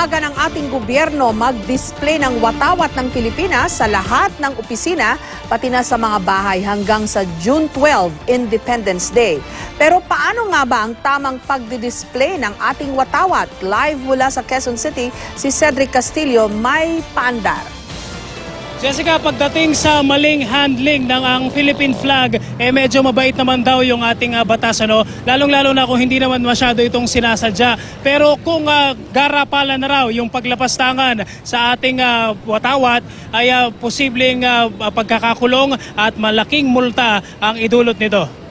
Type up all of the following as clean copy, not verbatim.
Nanawagan ang ating gobyerno mag-display ng watawat ng Pilipinas sa lahat ng opisina, pati na sa mga bahay hanggang sa June 12, Independence Day. Pero paano nga ba ang tamang pagdi-display ng ating watawat? Live mula sa Quezon City, si Cedric Castillo may paandar. Jessica, pagdating sa maling handling ng ang Philippine flag, medyo mabait naman daw yung ating batas, ano? Lalong-lalo na kung hindi naman masyado itong sinasadya. Pero kung garapalan na raw yung paglapastangan sa ating watawat, ay posibleng pagkakakulong at malaking multa ang idulot nito.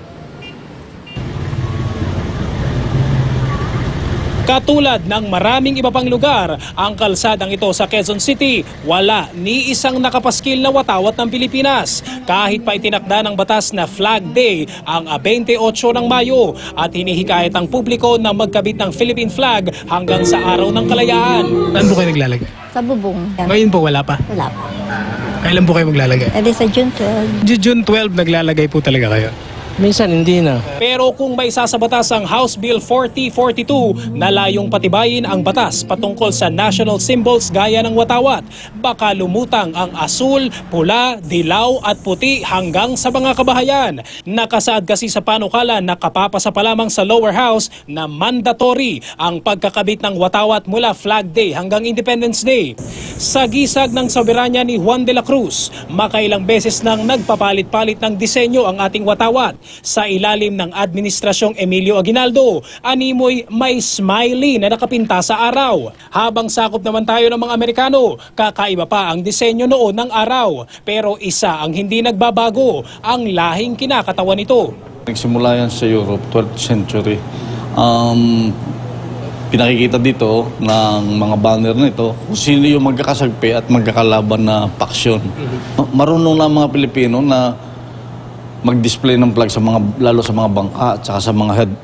Katulad ng maraming iba pang lugar, ang kalsadang ito sa Quezon City, wala ni isang nakapaskil na watawat ng Pilipinas. Kahit pa itinakda ng batas na Flag Day ang 28 ng Mayo at hinihikayat ang publiko na magkabit ng Philippine flag hanggang sa Araw ng Kalayaan. Saan po kayo naglalagay? Sa bubong. Ngayon po wala pa? Wala pa. Kailan po kayo maglalagay? Sa June 12. June 12 naglalagay po talaga kayo? Minsan hindi na. Pero kung may sasabatas ang House Bill 4042 na layong patibayin ang batas patungkol sa national symbols gaya ng watawat, baka lumutang ang asul, pula, dilaw at puti hanggang sa mga kabahayan. Nakasaad kasi sa panukala na kapapasa pa lamang sa lower house na mandatory ang pagkakabit ng watawat mula Flag Day hanggang Independence Day. Sa gisag ng soberanya ni Juan de la Cruz, makailang beses nang nagpapalit-palit ng disenyo ang ating watawat. Sa ilalim ng Administrasyong Emilio Aguinaldo, animoy may smiley na nakapinta sa araw. Habang sakop naman tayo ng mga Amerikano, kakaiba pa ang disenyo noon ng araw. Pero isa ang hindi nagbabago, ang lahing kinakatawan nito. Nagsimula yan sa Europe, 12th century. Pinakikita dito ng mga banner nito kung sino yung magkakasagpi at magkakalaban na paksyon. Marunong na mga Pilipino na mag-display ng flag sa mga, lalo sa mga bangka at saka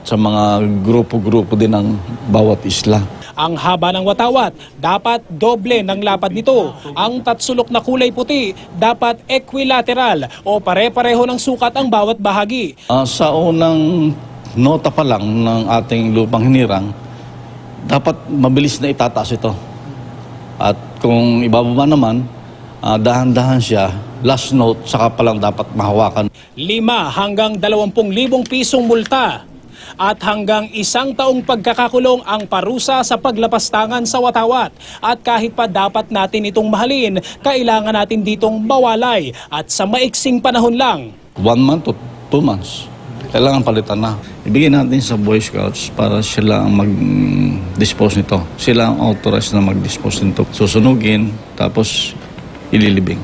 sa mga grupo-grupo din ng bawat isla. Ang haba ng watawat, dapat doble ng lapad nito. Ang tatsulok na kulay puti, dapat equilateral o pare-pareho ng sukat ang bawat bahagi. Sa unang nota pa lang ng ating lupang hinirang, dapat mabilis na itataas ito. At kung ibababa naman, dahan-dahan siya, last note, saka pa lang dapat mahawakan. 5 hanggang 20,000 pisong multa at hanggang 1 taong pagkakakulong ang parusa sa paglapastangan sa watawat. At kahit pa dapat natin itong mahalin, kailangan natin ditong mawalay at sa maiksing panahon lang. 1 month to 2 months. Kailangan palitan na. Ibigay natin sa Boy Scouts para sila ang mag-dispose nito. Sila ang authorized na mag-dispose nito. Susunugin, tapos ililibing.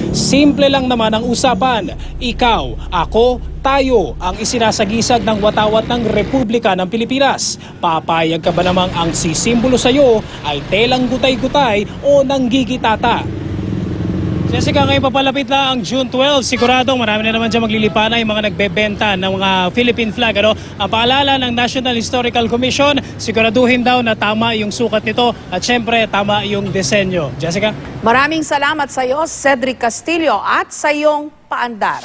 Simple lang naman ang usapan. Ikaw, ako, tayo ang isinasagisag ng watawat ng Republika ng Pilipinas. Papayag ka ba namang ang sisimbolo sa iyo ay telang gutay-gutay o nanggigitata? Jessica, ngayon papalapit na ang June 12. Siguradong marami na naman dyan maglilipana yung mga nagbebenta ng mga Philippine flag. Ano? Ang paalala ng National Historical Commission, siguraduhin daw na tama yung sukat nito at syempre tama yung disenyo. Jessica? Maraming salamat sa iyo, Cedric Castillo, at sa iyong paandar.